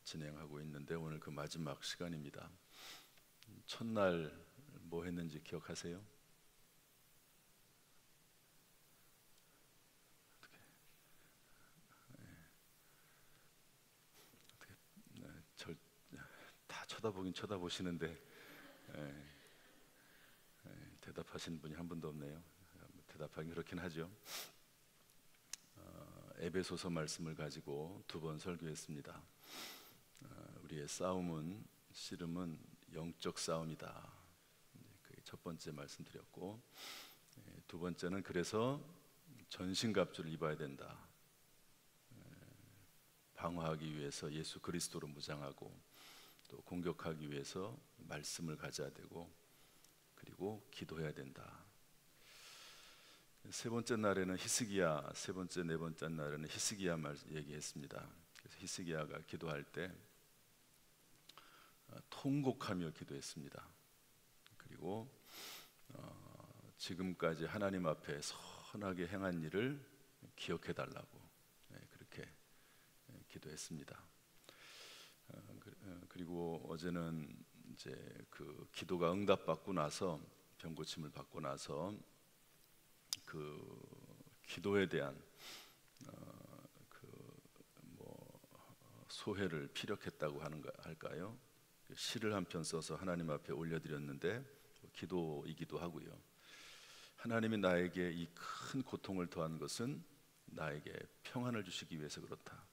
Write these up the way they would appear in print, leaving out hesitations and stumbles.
진행하고 있는데 오늘 그 마지막 시간입니다. 첫날 뭐 했는지 기억하세요? 네, 다 쳐다보긴 쳐다보시는데 대답하시는 분이 한 분도 없네요. 대답하기 그렇긴 하죠. 에베소서 말씀을 가지고 두 번 설교했습니다. 우리의 싸움은 씨름은 영적 싸움이다. 그게 첫 번째 말씀드렸고, 두 번째는 그래서 전신갑주를 입어야 된다. 방어하기 위해서 예수 그리스도로 무장하고, 또 공격하기 위해서 말씀을 가져야 되고, 그리고 기도해야 된다. 세 번째 날에는 히스기야, 세 번째, 네 번째 날에는 히스기야 얘기했습니다. 그래서 히스기야가 기도할 때 통곡하며 기도했습니다. 그리고 지금까지 하나님 앞에 선하게 행한 일을 기억해 달라고 그렇게 기도했습니다. 그리고 어제는 이제 그 기도가 응답받고 나서 병고침을 받고 나서 그 기도에 대한 소회를 피력했다고 하는 거 할까요? 시를 한 편 써서 하나님 앞에 올려드렸는데 기도이기도 하고요. 하나님이 나에게 이 큰 고통을 더한 것은 나에게 평안을 주시기 위해서 그렇다.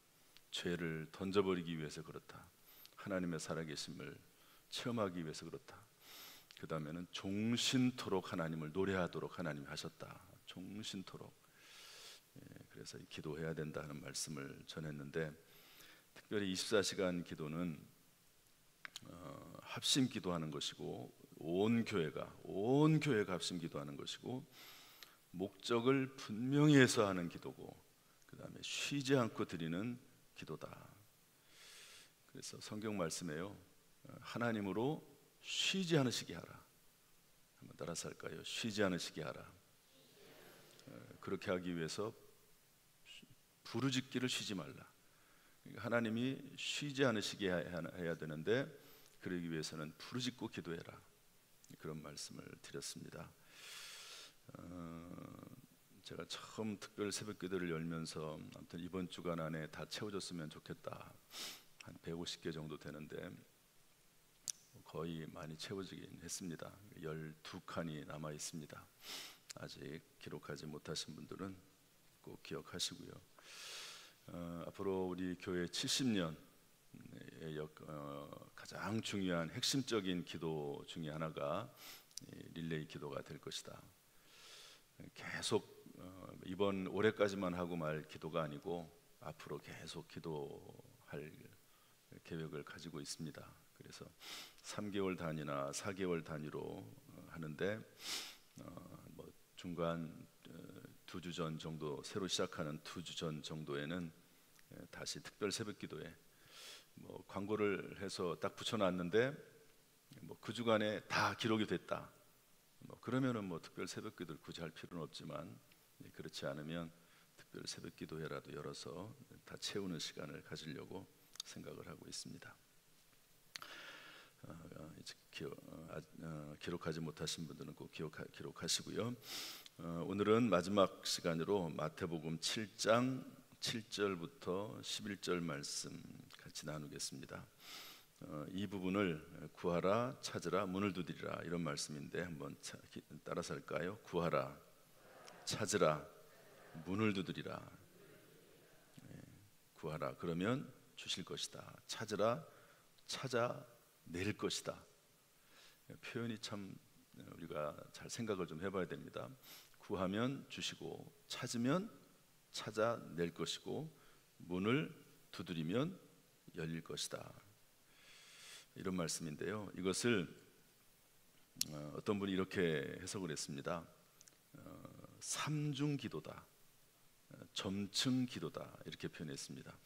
죄를 던져버리기 위해서 그렇다. 하나님의 살아계심을 체험하기 위해서 그렇다. 그 다음에는 종신토록 하나님을 노래하도록 하나님이 하셨다. 종신토록. 그래서 기도해야 된다는 말씀을 전했는데, 특별히 24시간 기도는 합심 기도하는 것이고, 온 교회가 합심 기도하는 것이고, 목적을 분명히 해서 하는 기도고, 그 다음에 쉬지 않고 드리는 기도다. 그래서 성경 말씀에요, 하나님으로 쉬지 않으시게 하라. 한번 따라서 할까요? 쉬지 않으시게 하라. 그렇게 하기 위해서 부르짖기를 쉬지 말라. 하나님이 쉬지 않으시게 해야 되는데, 그러기 위해서는 부르짖고 기도해라. 그런 말씀을 드렸습니다. 제가 처음 특별 새벽기도를 열면서 아무튼 이번 주간 안에 다 채워졌으면 좋겠다. 한 150개 정도 되는데 거의 많이 채워지긴 했습니다. 12칸이 남아 있습니다. 아직 기록하지 못하신 분들은 꼭 기억하시고요. 앞으로 우리 교회 70년의 가장 중요한 핵심적인 기도 중에 하나가 릴레이 기도가 될 것이다. 계속 이번 올해까지만 하고 말 기도가 아니고 앞으로 계속 기도할 계획을 가지고 있습니다. 그래서 3개월 단위나 4개월 단위로 하는데 중간 2주 전 정도, 새로 시작하는 2주 전 정도에는 다시 특별 새벽기도에 광고를 해서 딱 붙여놨는데 그 주간에 다 기록이 됐다. 그러면은 특별 새벽기도를 굳이 할 필요는 없지만, 그렇지 않으면 특별 새벽기도회라도 열어서 다 채우는 시간을 가지려고 생각을 하고 있습니다. 기록하지 못하신 분들은 꼭 기록하시고요. 오늘은 마지막 시간으로 마태복음 7장 7절부터 11절 말씀 같이 나누겠습니다. 이 부분을 구하라, 찾으라, 문을 두드리라 이런 말씀인데 한번 따라서 할까요? 구하라, 찾으라, 문을 두드리라. 구하라 그러면 주실 것이다. 찾으라, 찾아낼 것이다. 표현이 참 우리가 잘 생각을 좀 해봐야 됩니다. 구하면 주시고, 찾으면 찾아낼 것이고, 문을 두드리면 열릴 것이다. 이런 말씀인데요. 이것을 어떤 분이 이렇게 해석을 했습니다. 삼중 기도다, 점층 기도다 이렇게 표현했습니다.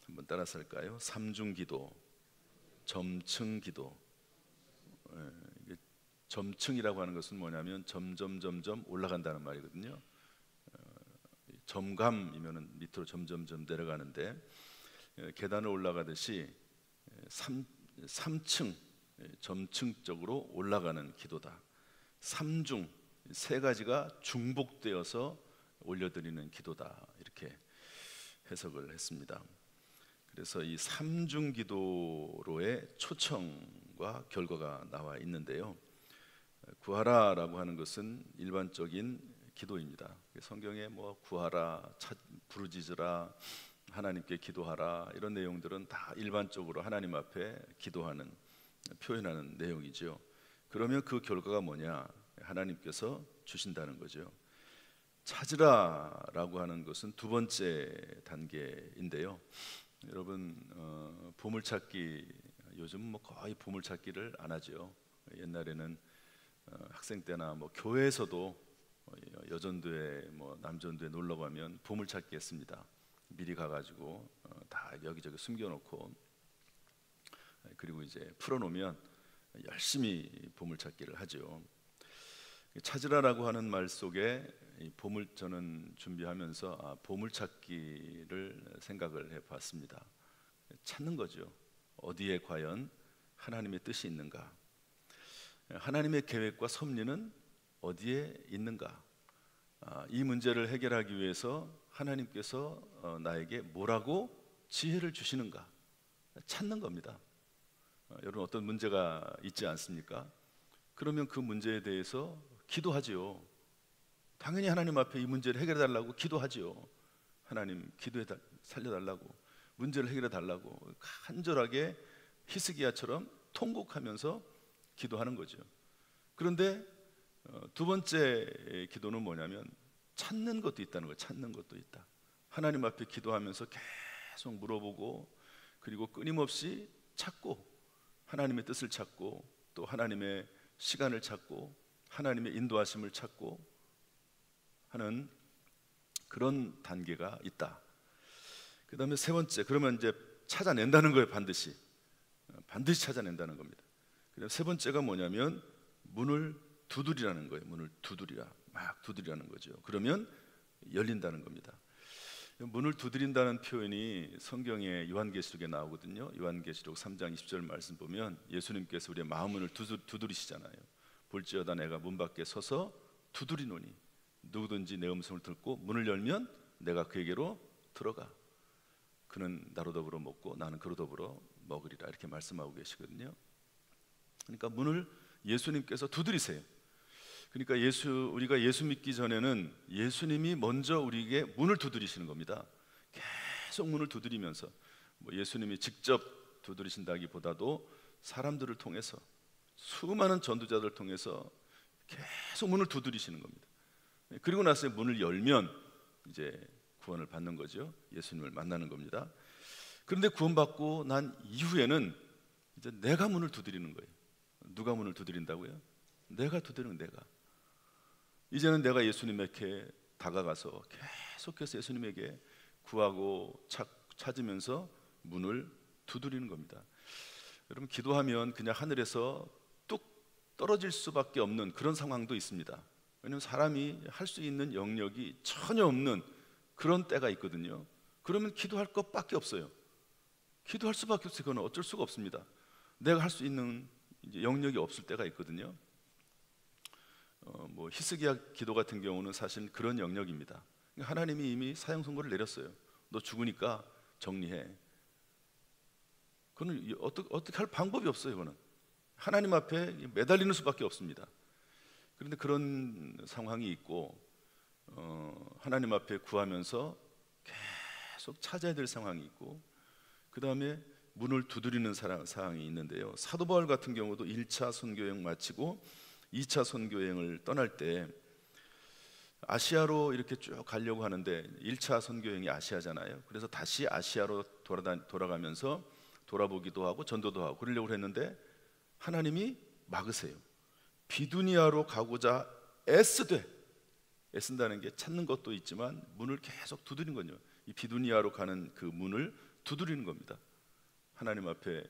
한번 따라서 할까요? 삼중 기도, 점층 기도. 점층이라고 하는 것은 뭐냐면 점점 올라간다는 말이거든요. 점감이면은 밑으로 점점 내려가는데, 계단을 올라가듯이 삼층 점층적으로 올라가는 기도다. 삼중 세 가지가 중복되어서 올려드리는 기도다. 이렇게 해석을 했습니다. 그래서 이 삼중 기도로의 초청과 결과가 나와 있는데요. 구하라라고 하는 것은 일반적인 기도입니다. 성경에 뭐 구하라, 부르짖으라, 하나님께 기도하라 이런 내용들은 다 일반적으로 하나님 앞에 기도하는, 표현하는 내용이죠. 그러면 그 결과가 뭐냐? 하나님께서 주신다는 거죠. 찾으라라고 하는 것은 두 번째 단계인데요. 여러분 보물찾기, 요즘 뭐 거의 보물찾기를 안 하죠. 옛날에는 학생 때나 뭐 교회에서도 여전도에 뭐 남전도에 놀러 가면 보물찾기 했습니다. 미리 가가지고 다 여기저기 숨겨놓고, 그리고 이제 풀어놓으면 열심히 보물찾기를 하죠. 찾으라라고 하는 말 속에 보물, 저는 준비하면서 보물찾기를 생각을 해봤습니다. 찾는 거죠. 어디에 과연 하나님의 뜻이 있는가? 하나님의 계획과 섭리는 어디에 있는가? 이 문제를 해결하기 위해서 하나님께서 나에게 뭐라고 지혜를 주시는가? 찾는 겁니다. 여러분 어떤 문제가 있지 않습니까? 그러면 그 문제에 대해서 기도하지요. 당연히 하나님 앞에 이 문제를 해결해 달라고 기도하지요. 하나님 기도해 살려달라고, 문제를 해결해 달라고 간절하게 히스기야처럼 통곡하면서 기도하는 거죠. 그런데 두 번째 기도는 뭐냐면 찾는 것도 있다는 거예요. 찾는 것도 있다. 하나님 앞에 기도하면서 계속 물어보고, 그리고 끊임없이 찾고, 하나님의 뜻을 찾고, 또 하나님의 시간을 찾고, 하나님의 인도하심을 찾고 하는 그런 단계가 있다. 그 다음에 세 번째, 그러면 이제 찾아낸다는 거예요. 반드시 찾아낸다는 겁니다. 그다음 세 번째가 뭐냐면 문을 두드리라는 거예요. 문을 두드리라, 막 두드리라는 거죠. 그러면 열린다는 겁니다. 문을 두드린다는 표현이 성경의 요한계시록에 나오거든요. 요한계시록 3장 20절 말씀 보면 예수님께서 우리의 마음문을 두드리시잖아요. 볼지어다 내가 문 밖에 서서 두드리노니 누구든지 내 음성을 듣고 문을 열면 내가 그에게로 들어가 그는 나로 더불어 먹고 나는 그로 더불어 먹으리라, 이렇게 말씀하고 계시거든요. 그러니까 문을 예수님께서 두드리세요. 그러니까 우리가 예수 믿기 전에는 예수님이 먼저 우리에게 문을 두드리시는 겁니다. 계속 문을 두드리면서, 뭐 예수님이 직접 두드리신다기보다도 사람들을 통해서, 수많은 전도자들을 통해서 계속 문을 두드리시는 겁니다. 그리고 나서 문을 열면 이제 구원을 받는 거죠. 예수님을 만나는 겁니다. 그런데 구원받고 난 이후에는 이제 내가 문을 두드리는 거예요. 누가 문을 두드린다고요? 내가 두드리는, 내가. 이제는 내가 예수님에게 다가가서 계속해서 예수님에게 구하고 찾으면서 문을 두드리는 겁니다. 여러분 기도하면 그냥 하늘에서 뚝 떨어질 수밖에 없는 그런 상황도 있습니다. 왜냐하면 사람이 할 수 있는 영역이 전혀 없는 그런 때가 있거든요. 그러면 기도할 것밖에 없어요. 기도할 수밖에 없어요. 그건 어쩔 수가 없습니다. 내가 할 수 있는 이제 영역이 없을 때가 있거든요. 뭐 히스기야 기도 같은 경우는 사실 그런 영역입니다. 하나님이 이미 사형 선고를 내렸어요. 너 죽으니까 정리해. 그건 어떻게 할 방법이 없어요. 그거는 하나님 앞에 매달리는 수밖에 없습니다. 그런데 그런 상황이 있고 하나님 앞에 구하면서 계속 찾아야 될 상황이 있고, 그 다음에 문을 두드리는 상황이 있는데요. 사도 바울 같은 경우도 1차 선교여행 마치고 2차 선교여행을 떠날 때 아시아로 이렇게 쭉 가려고 하는데 1차 선교여행이 아시아잖아요. 그래서 다시 아시아로 돌아가면서 돌아보기도 하고 전도도 하고 그러려고 했는데 하나님이 막으세요. 비두니아로 가고자 애쓴다는 게 찾는 것도 있지만 문을 계속 두드리는 거죠. 이 비두니아로 가는 그 문을 두드리는 겁니다. 하나님 앞에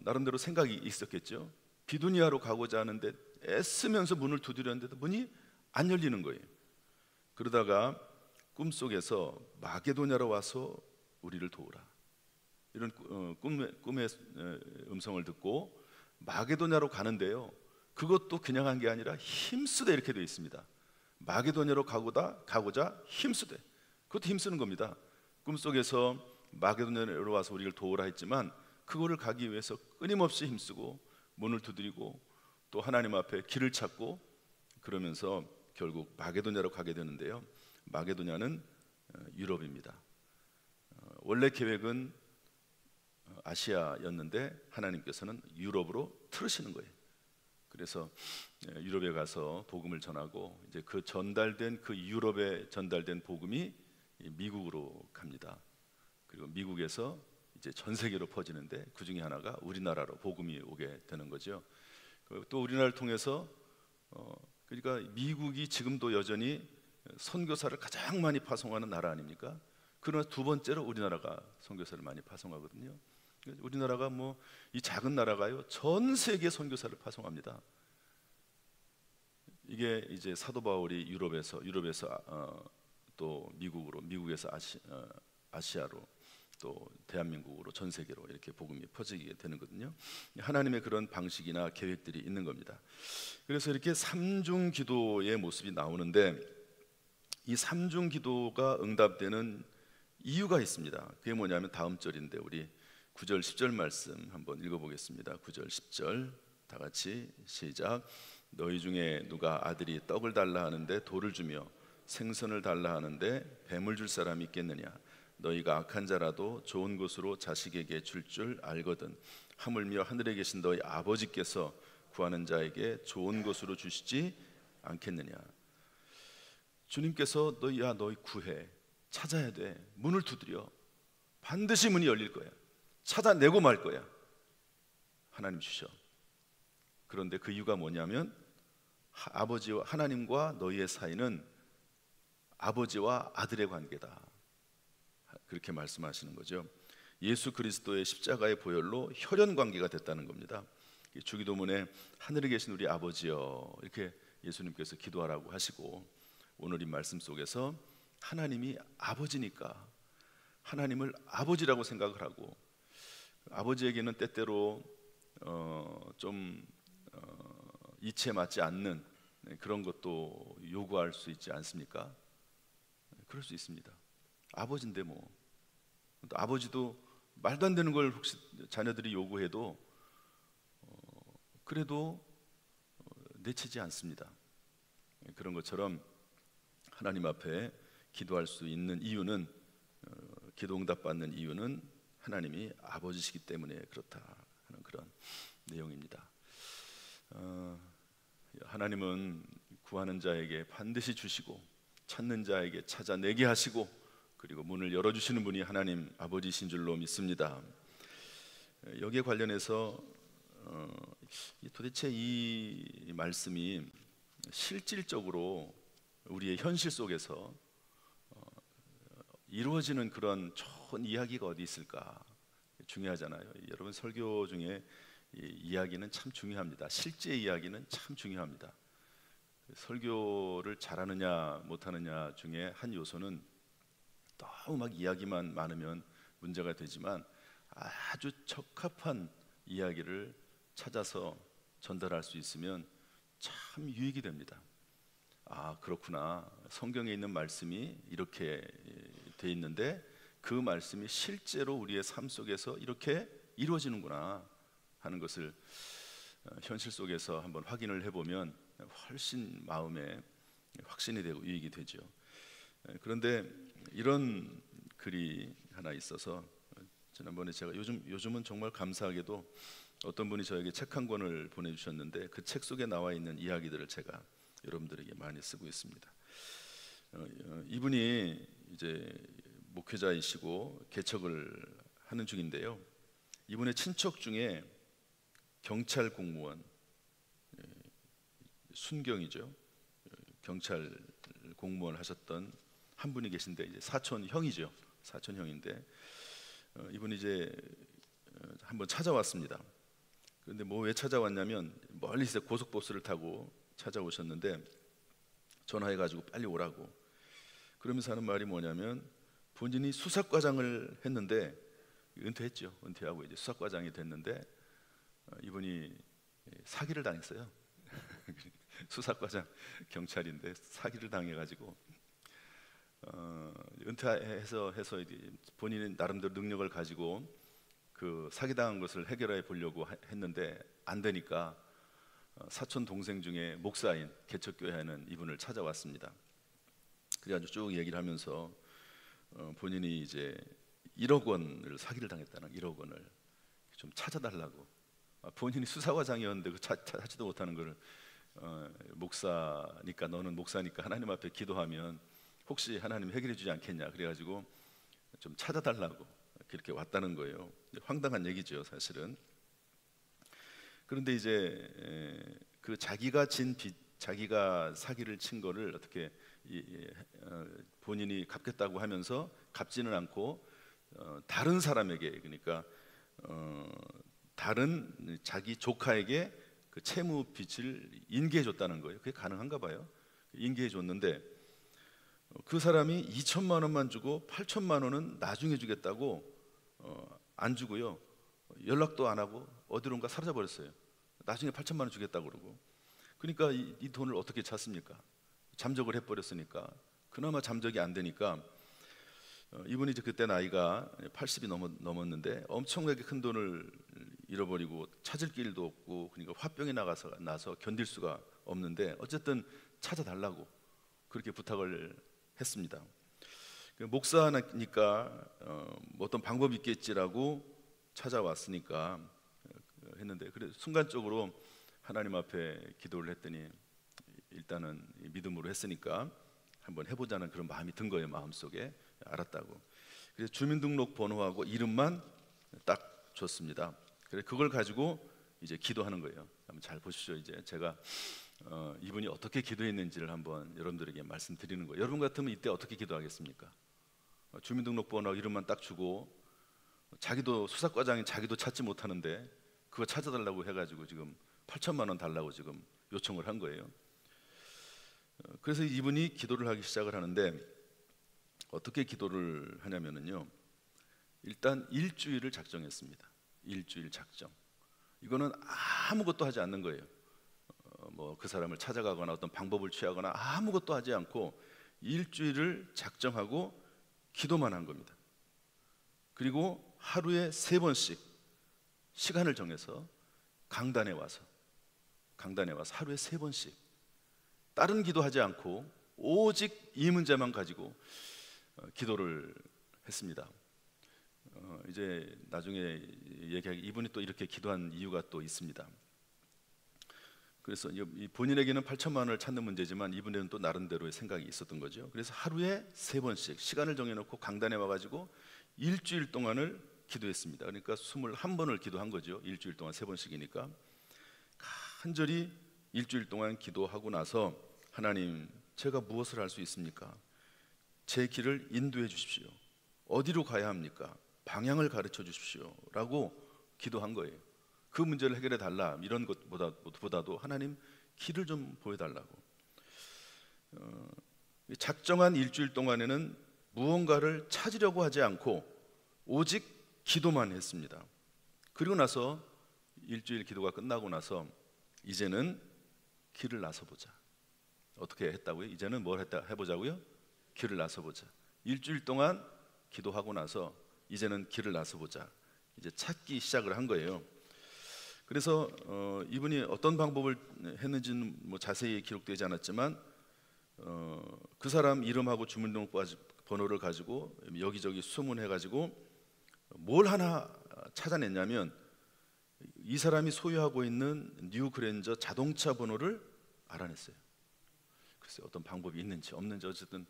나름대로 생각이 있었겠죠. 비두니아로 가고자 하는데 애쓰면서 문을 두드렸는데도 문이 안 열리는 거예요. 그러다가 꿈속에서 마게도냐로 와서 우리를 도우라. 이런 꿈의 음성을 듣고 마게도냐로 가는데요. 그것도 그냥 한 게 아니라 힘쓰되 이렇게 되어 있습니다. 마게도냐로 가고자 힘쓰되, 그것도 힘쓰는 겁니다. 꿈속에서 마게도냐로 와서 우리를 도우라 했지만 그거를 가기 위해서 끊임없이 힘쓰고 문을 두드리고 또 하나님 앞에 길을 찾고 그러면서 결국 마게도냐로 가게 되는데요. 마게도냐는 유럽입니다. 원래 계획은 아시아였는데 하나님께서는 유럽으로 틀으시는 거예요. 그래서 유럽에 가서 복음을 전하고 이제 그 유럽에 전달된 복음이 미국으로 갑니다. 그리고 미국에서 이제 전 세계로 퍼지는데 그 중에 하나가 우리나라로 복음이 오게 되는 거죠. 또 우리나라를 통해서 그러니까 미국이 지금도 여전히 선교사를 가장 많이 파송하는 나라 아닙니까? 그러나 두 번째로 우리나라가 선교사를 많이 파송하거든요. 우리나라가 뭐 이 작은 나라가요 전 세계 선교사를 파송합니다. 이게 이제 사도 바울이 유럽에서 또 미국에서 아시아로 또 대한민국으로 전 세계로 이렇게 복음이 퍼지게 되는 거거든요. 하나님의 그런 방식이나 계획들이 있는 겁니다. 그래서 이렇게 삼중 기도의 모습이 나오는데 이 삼중 기도가 응답되는 이유가 있습니다. 그게 뭐냐면 다음 절인데 우리 9절 10절 말씀 한번 읽어보겠습니다. 9절 10절 다 같이 시작. 너희 중에 누가 아들이 떡을 달라 하는데 돌을 주며 생선을 달라 하는데 뱀을 줄 사람이 있겠느냐. 너희가 악한 자라도 좋은 것으로 자식에게 줄 알거든. 하물며 하늘에 계신 너희 아버지께서 구하는 자에게 좋은 것으로 주시지 않겠느냐. 주님께서 너희 구해, 찾아야 돼. 문을 두드려. 반드시 문이 열릴 거야. 찾아내고 말 거야. 하나님 주셔. 그런데 그 이유가 뭐냐면 아버지와 하나님과 너희의 사이는 아버지와 아들의 관계다. 그렇게 말씀하시는 거죠. 예수 그리스도의 십자가의 보혈로 혈연 관계가 됐다는 겁니다. 주기도문에 하늘에 계신 우리 아버지여 이렇게 예수님께서 기도하라고 하시고 오늘 이 말씀 속에서 하나님이 아버지니까 하나님을 아버지라고 생각을 하고 아버지에게는 때때로 좀 이치에 맞지 않는 그런 것도 요구할 수 있지 않습니까? 그럴 수 있습니다. 아버지인데 뭐 또 아버지도 말도 안 되는 걸 혹시 자녀들이 요구해도 그래도 내치지 않습니다. 그런 것처럼 하나님 앞에 기도할 수 있는 이유는 기도 응답 받는 이유는 하나님이 아버지시기 때문에 그렇다 하는 그런 내용입니다. 하나님은 구하는 자에게 반드시 주시고 찾는 자에게 찾아내게 하시고 그리고 문을 열어주시는 분이 하나님 아버지신 줄로 믿습니다. 여기에 관련해서 도대체 이 말씀이 실질적으로 우리의 현실 속에서 이루어지는 그런 좋은 이야기가 어디 있을까? 중요하잖아요. 여러분 설교 중에 이야기는 참 중요합니다. 실제 이야기는 참 중요합니다. 설교를 잘하느냐 못하느냐 중에 한 요소는 너무 막 이야기만 많으면 문제가 되지만 아주 적합한 이야기를 찾아서 전달할 수 있으면 참 유익이 됩니다. 아 그렇구나. 성경에 있는 말씀이 이렇게 돼 있는데 그 말씀이 실제로 우리의 삶 속에서 이렇게 이루어지는구나 하는 것을 현실 속에서 한번 확인을 해보면 훨씬 마음에 확신이 되고 유익이 되죠. 그런데 이런 글이 하나 있어서 지난번에 제가 요즘은 정말 감사하게도 어떤 분이 저에게 책 한 권을 보내주셨는데 그 책 속에 나와 있는 이야기들을 제가 여러분들에게 많이 쓰고 있습니다. 이분이 이제 목회자이시고 개척을 하는 중인데요. 이분의 친척 중에 경찰 공무원, 순경이죠. 경찰 공무원 하셨던 한 분이 계신데 이제 사촌 형이죠. 사촌 형인데 이분이 이제 한번 찾아왔습니다. 그런데 뭐 왜 찾아왔냐면 멀리서 고속버스를 타고 찾아오셨는데 전화해가지고 빨리 오라고. 그러면서 하는 말이 뭐냐면 본인이 수사과장을 했는데 은퇴했죠. 은퇴하고 이제 수사과장이 됐는데 이분이 사기를 당했어요. 수사과장 경찰인데 사기를 당해가지고 은퇴해서 이제 본인은 나름대로 능력을 가지고 그 사기당한 것을 해결해 보려고 했는데 안 되니까 사촌 동생 중에 목사인 개척교회 하는 이분을 찾아왔습니다. 그래가지고 쭉 얘기를 하면서 본인이 이제 1억 원을 사기를 당했다는 1억 원을 좀 찾아달라고. 본인이 수사과장이었는데 그 찾지도 못하는 거를 목사니까 너는 목사니까 하나님 앞에 기도하면 혹시 하나님 해결해 주지 않겠냐 그래가지고 좀 찾아달라고 그렇게 왔다는 거예요. 황당한 얘기죠 사실은. 그런데 이제 그 자기가 진 빚, 자기가 사기를 친 거를 어떻게 본인이 갚겠다고 하면서 갚지는 않고 다른 사람에게, 그러니까 다른 자기 조카에게 그 채무 빚을 인계해 줬다는 거예요. 그게 가능한가 봐요. 인계해 줬는데 그 사람이 2천만 원만 주고 8천만 원은 나중에 주겠다고 안 주고요. 연락도 안 하고 어디론가 사라져 버렸어요. 나중에 8천만 원 주겠다고 그러고. 그러니까 이 돈을 어떻게 찾습니까? 잠적을 해버렸으니까. 그나마 잠적이 안 되니까 이분이 이제 그때 나이가 80이 넘었는데 엄청나게 큰 돈을 잃어버리고 찾을 길도 없고, 그러니까 화병이 나서 견딜 수가 없는데 어쨌든 찾아달라고 그렇게 부탁을 했습니다. 목사니까 뭐 어떤 방법이 있겠지라고 찾아왔으니까 했는데, 그래 순간적으로 하나님 앞에 기도를 했더니 일단은 믿음으로 했으니까 한번 해보자는 그런 마음이 든 거예요. 마음속에. 알았다고. 그래서 주민등록 번호하고 이름만 딱 줬습니다. 그래서 그걸 가지고 이제 기도하는 거예요. 한번 잘 보십시오. 이제 제가 이분이 어떻게 기도했는지를 한번 여러분들에게 말씀드리는 거예요. 여러분 같으면 이때 어떻게 기도하겠습니까? 주민등록번호 이름만 딱 주고, 자기도 수사과장이 자기도 찾지 못하는데 그거 찾아달라고 해가지고 지금 8천만 원 달라고 지금 요청을 한 거예요. 그래서 이분이 기도를 하기 시작을 하는데 어떻게 기도를 하냐면요, 일단 일주일을 작정했습니다. 일주일 작정. 이거는 아무것도 하지 않는 거예요. 뭐 그 사람을 찾아가거나 어떤 방법을 취하거나 아무것도 하지 않고 일주일을 작정하고 기도만 한 겁니다. 그리고 하루에 3번씩 시간을 정해서 강단에 와서 하루에 3번씩 다른 기도하지 않고 오직 이 문제만 가지고 기도를 했습니다. 이제 나중에 얘기하기, 이분이 또 이렇게 기도한 이유가 또 있습니다. 그래서 본인에게는 8천만 원을 찾는 문제지만 이분에게는 또 나름대로의 생각이 있었던 거죠. 그래서 하루에 3번씩 시간을 정해놓고 강단에 와가지고 일주일 동안을 기도했습니다. 그러니까 21번을 기도한 거죠. 일주일 동안 3번씩이니까 간절히 일주일 동안 기도하고 나서, 하나님, 제가 무엇을 할 수 있습니까? 제 길을 인도해 주십시오. 어디로 가야 합니까? 방향을 가르쳐 주십시오 라고 기도한 거예요. 그 문제를 해결해 달라 이런 것보다도 하나님 길을 좀 보여달라고. 작정한 일주일 동안에는 무언가를 찾으려고 하지 않고 오직 기도만 했습니다. 그리고 나서 일주일 기도가 끝나고 나서 이제는 길을 나서보자. 어떻게 했다고요? 이제는 뭘 해보자고요? 길을 나서보자. 일주일 동안 기도하고 나서 이제는 길을 나서보자. 이제 찾기 시작을 한 거예요. 그래서 이분이 어떤 방법을 했는지는 뭐 자세히 기록되지 않았지만 그 사람 이름하고 주민등록번호를 가지고 여기저기 수문해가지고 뭘 하나 찾아냈냐면 이 사람이 소유하고 있는 뉴 그랜저 자동차 번호를 알아냈어요. 글쎄 어떤 방법이 있는지 없는지 어쨌든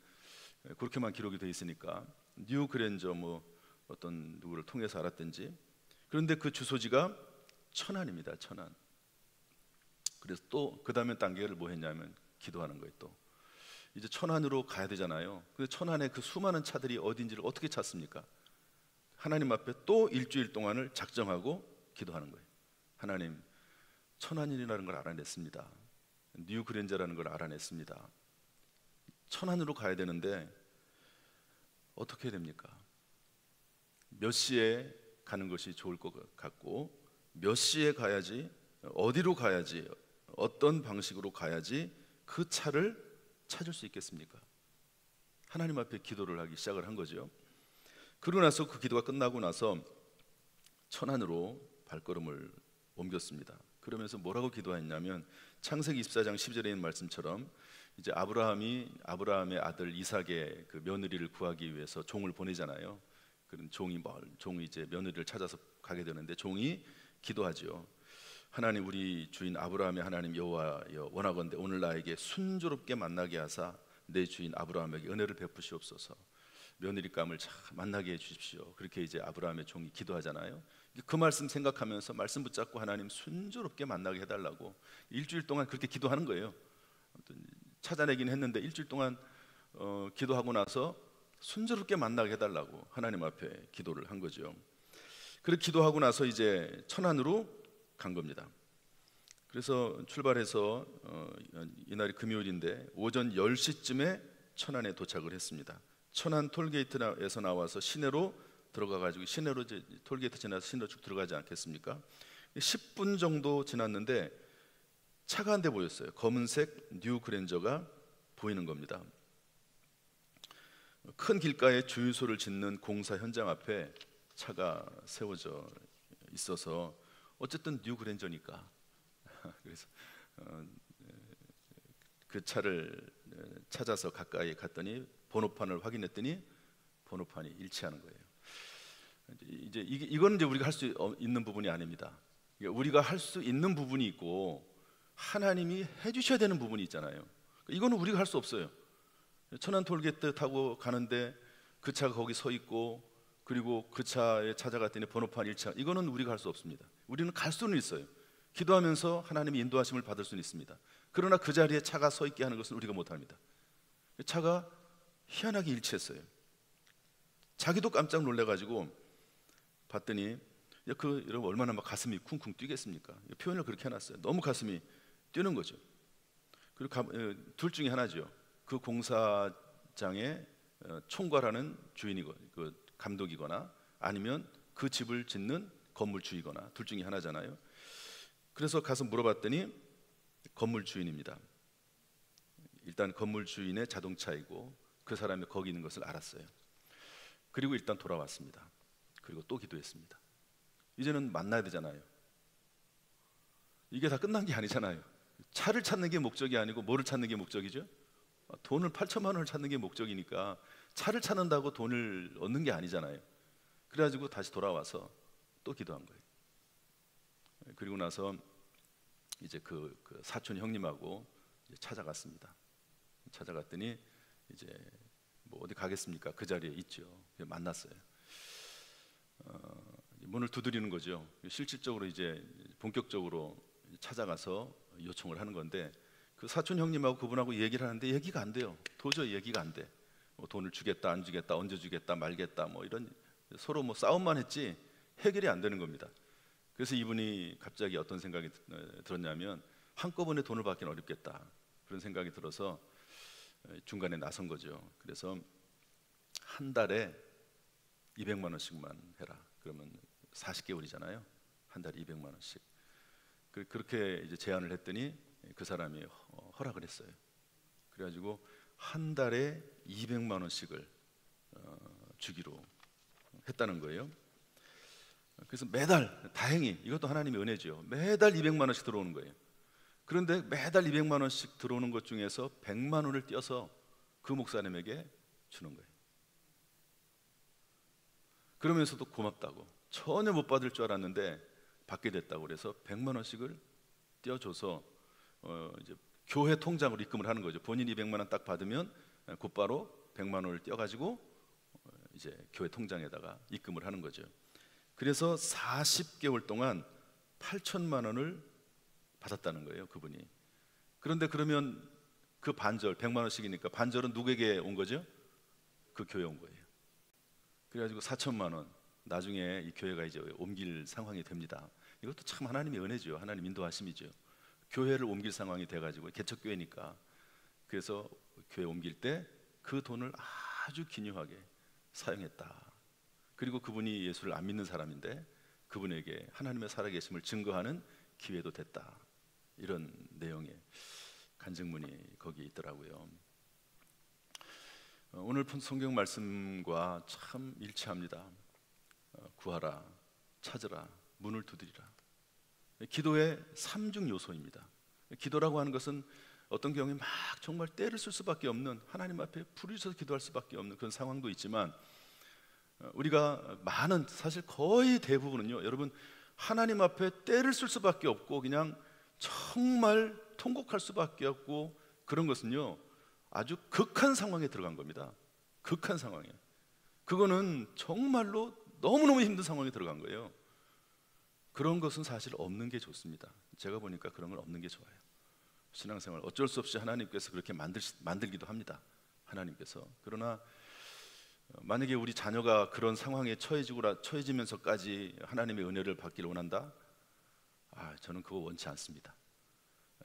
그렇게만 기록이 돼 있으니까 뉴 그랜저 뭐 어떤 누구를 통해서 알았든지. 그런데 그 주소지가 천안입니다. 천안. 그래서 또 그 다음에 단계를 뭐 했냐면 기도하는 거예요. 또 이제 천안으로 가야 되잖아요. 근데 천안에 그 수많은 차들이 어딘지를 어떻게 찾습니까? 하나님 앞에 또 일주일 동안을 작정하고 기도하는 거예요. 하나님, 천안이라는 걸 알아냈습니다. 뉴 그랜저라는 걸 알아냈습니다. 천안으로 가야 되는데 어떻게 해야 됩니까? 몇 시에 가는 것이 좋을 것 같고, 몇 시에 가야지, 어디로 가야지, 어떤 방식으로 가야지 그 차를 찾을 수 있겠습니까? 하나님 앞에 기도를 하기 시작을 한 거죠. 그러고 나서 그 기도가 끝나고 나서 천안으로 발걸음을 옮겼습니다. 그러면서 뭐라고 기도했냐면, 창세기 24장 10절에 있는 말씀처럼 이제 아브라함의 아들 이삭의 그 며느리를 구하기 위해서 종을 보내잖아요. 그런 종이 이제 며느리를 찾아서 가게 되는데, 종이 기도하지요. 하나님, 우리 주인 아브라함의 하나님 여호와여, 원하건대 오늘 나에게 순조롭게 만나게 하사 내 주인 아브라함에게 은혜를 베푸시옵소서. 며느리감을 잘 만나게 해주십시오. 그렇게 이제 아브라함의 종이 기도하잖아요. 그 말씀 생각하면서 말씀 붙잡고 하나님 순조롭게 만나게 해달라고 일주일 동안 그렇게 기도하는 거예요. 찾아내긴 했는데 일주일 동안 기도하고 나서 순조롭게 만나게 해달라고 하나님 앞에 기도를 한 거죠. 그렇게 기도하고 나서 이제 천안으로 간 겁니다. 그래서 출발해서 이날이 금요일인데 오전 10시쯤에 천안에 도착을 했습니다. 천안 톨게이트에서 나와서 시내로 들어가가지고, 시내로 이제 톨게이트 지나서 시내로 쭉 들어가지 않겠습니까? 10분 정도 지났는데 차가 한 대 보였어요. 검은색 뉴 그랜저가 보이는 겁니다. 큰 길가에 주유소를 짓는 공사 현장 앞에 차가 세워져 있어서, 어쨌든 뉴 그랜저니까 그래서 그 차를 찾아서 가까이 갔더니 번호판을 확인했더니 번호판이 일치하는 거예요. 이제 이건 이제 우리가 할 수 있는 부분이 아닙니다. 우리가 할 수 있는 부분이 있고 하나님이 해주셔야 되는 부분이 있잖아요. 이거는 우리가 할 수 없어요. 천안 톨게이트 타고 가는데 그 차가 거기 서 있고, 그리고 그 차에 찾아갔더니 번호판 일치, 이거는 우리가 할 수 없습니다. 우리는 갈 수는 있어요. 기도하면서 하나님의 인도하심을 받을 수는 있습니다. 그러나 그 자리에 차가 서 있게 하는 것은 우리가 못합니다. 차가 희한하게 일치했어요. 자기도 깜짝 놀래가지고 봤더니, 여러분 얼마나 막 가슴이 쿵쿵 뛰겠습니까? 표현을 그렇게 해놨어요. 너무 가슴이 뛰는 거죠. 그리고 둘 중에 하나죠. 그 공사장의 총괄하는 그 감독이거나 아니면 그 집을 짓는 건물주이거나 둘 중에 하나잖아요. 그래서 가서 물어봤더니 건물 주인입니다. 일단 건물 주인의 자동차이고 그 사람이 거기 있는 것을 알았어요. 그리고 일단 돌아왔습니다. 그리고 또 기도했습니다. 이제는 만나야 되잖아요. 이게 다 끝난 게 아니잖아요. 차를 찾는 게 목적이 아니고 뭐를 찾는 게 목적이죠? 돈을 8천만 원을 찾는 게 목적이니까 차를 찾는다고 돈을 얻는 게 아니잖아요. 그래가지고 다시 돌아와서 또 기도한 거예요. 그리고 나서 이제 그 사촌 형님하고 이제 찾아갔습니다. 찾아갔더니 이제 뭐 어디 가겠습니까? 그 자리에 있죠. 만났어요. 문을 두드리는 거죠. 실질적으로 이제 본격적으로 찾아가서 요청을 하는 건데, 그 사촌 형님하고 그분하고 얘기를 하는데 얘기가 안 돼요. 도저히 얘기가 안 돼. 뭐 돈을 주겠다 안 주겠다, 언제 주겠다 말겠다, 뭐 이런 서로 뭐 싸움만 했지 해결이 안 되는 겁니다. 그래서 이분이 갑자기 어떤 생각이 들었냐면, 한꺼번에 돈을 받기는 어렵겠다 그런 생각이 들어서 중간에 나선 거죠. 그래서 한 달에 200만 원씩만 해라. 그러면 40개월이잖아요. 한 달에 200만 원씩. 그렇게 이제 제안을 했더니 그 사람이 허락을 했어요. 그래가지고 한 달에 200만 원씩을 주기로 했다는 거예요. 그래서 매달, 다행히 이것도 하나님의 은혜죠. 매달 200만 원씩 들어오는 거예요. 그런데 매달 200만 원씩 들어오는 것 중에서 100만 원을 떼어서 그 목사님에게 주는 거예요. 그러면서도 고맙다고, 전혀 못 받을 줄 알았는데 받게 됐다고 그래서 100만 원씩을 떼어줘서 이제 교회 통장으로 입금을 하는 거죠. 본인이 200만 원 딱 받으면 곧바로 100만 원을 떼어가지고 이제 교회 통장에다가 입금을 하는 거죠. 그래서 40개월 동안 8천만 원을 받았다는 거예요, 그분이. 그런데 그러면 그 반절, 100만 원씩이니까 반절은 누구에게 온 거죠? 그 교회에 온 거예요. 그래가지고 4천만 원 나중에 이 교회가 이제 옮길 상황이 됩니다. 이것도 참 하나님의 은혜죠. 하나님 인도하심이죠. 교회를 옮길 상황이 돼가지고, 개척교회니까. 그래서 교회 옮길 때 그 돈을 아주 기묘하게 사용했다. 그리고 그분이 예수를 안 믿는 사람인데 그분에게 하나님의 살아계심을 증거하는 기회도 됐다. 이런 내용의 간증문이 거기 있더라고요. 오늘 본 성경 말씀과 참 일치합니다. 구하라, 찾으라, 문을 두드리라. 기도의 3중 요소입니다. 기도라고 하는 것은 어떤 경우에 막 정말 때를 쓸 수밖에 없는, 하나님 앞에 부르셔서 기도할 수밖에 없는 그런 상황도 있지만, 우리가 많은, 사실 거의 대부분은요, 여러분, 하나님 앞에 때를 쓸 수밖에 없고 그냥 정말 통곡할 수밖에 없고, 그런 것은요 아주 극한 상황에 들어간 겁니다. 극한 상황에. 그거는 정말로 너무너무 힘든 상황에 들어간 거예요. 그런 것은 사실 없는 게 좋습니다. 제가 보니까 그런 건 없는 게 좋아요. 신앙생활 어쩔 수 없이 하나님께서 그렇게 만들기도 합니다. 하나님께서. 그러나 만약에 우리 자녀가 그런 상황에 처해지면서까지 하나님의 은혜를 받기를 원한다? 저는 그거 원치 않습니다.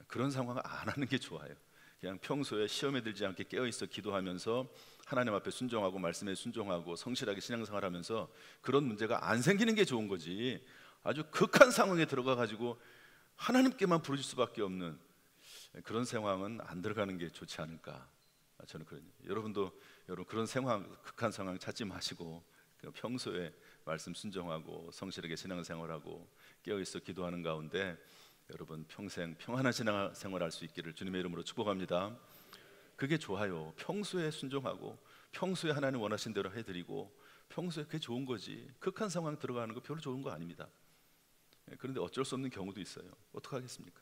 그런 상황을 안 하는 게 좋아요. 그냥 평소에 시험에 들지 않게 깨어있어 기도하면서 하나님 앞에 순종하고 말씀에 순종하고 성실하게 신앙생활하면서 그런 문제가 안 생기는 게 좋은 거지, 아주 극한 상황에 들어가 가지고 하나님께만 부르실 수밖에 없는 그런 상황은 안 들어가는 게 좋지 않을까. 저는 여러분 그런 상황, 극한 상황 찾지 마시고 평소에 말씀 순종하고 성실하게 신앙생활하고 깨어있어 기도하는 가운데 여러분 평생 평안한 신앙생활할 수 있기를 주님의 이름으로 축복합니다. 그게 좋아요. 평소에 순종하고 평소에 하나님 원하신 대로 해드리고 평소에 그게 좋은 거지, 극한 상황 들어가는 거 별로 좋은 거 아닙니다. 그런데 어쩔 수 없는 경우도 있어요. 어떡하겠습니까?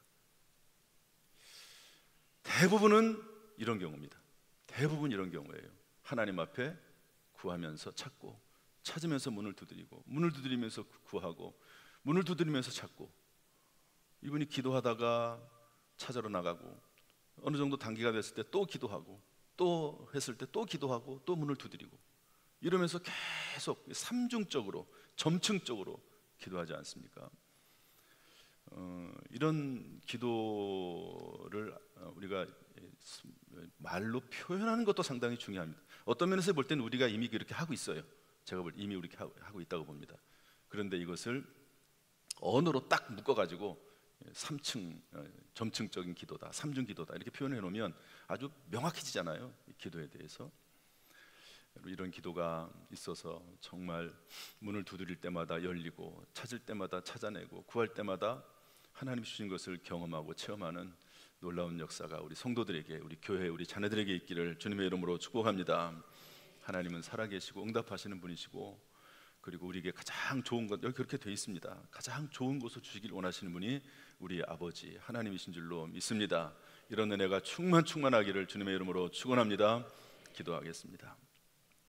대부분은 이런 경우입니다. 대부분 이런 경우예요. 하나님 앞에 구하면서 찾고, 찾으면서 문을 두드리고, 문을 두드리면서 구하고, 문을 두드리면서 찾고, 이분이 기도하다가 찾으러 나가고, 어느 정도 단기가 됐을 때 또 기도하고, 또 했을 때 또 기도하고, 또 문을 두드리고, 이러면서 계속 삼중적으로, 점층적으로 기도하지 않습니까? 이런 기도를 우리가 말로 표현하는 것도 상당히 중요합니다. 어떤 면에서 볼 때는 우리가 이미 그렇게 하고 있어요. 제가 볼 때 이미 이렇게 하고 있다고 봅니다. 그런데 이것을 언어로 딱 묶어가지고 3층 점층적인 기도다, 3중 기도다 이렇게 표현해 놓으면 아주 명확해지잖아요. 이 기도에 대해서. 이런 기도가 있어서 정말 문을 두드릴 때마다 열리고, 찾을 때마다 찾아내고, 구할 때마다 하나님 주신 것을 경험하고 체험하는 놀라운 역사가 우리 성도들에게, 우리 교회, 우리 자녀들에게 있기를 주님의 이름으로 축복합니다. 하나님은 살아계시고 응답하시는 분이시고, 그리고 우리에게 가장 좋은 것, 여기 그렇게 되어 있습니다. 가장 좋은 것을 주시길 원하시는 분이 우리 아버지 하나님이신 줄로 믿습니다. 이런 은혜가 충만하기를 주님의 이름으로 축원합니다. 기도하겠습니다.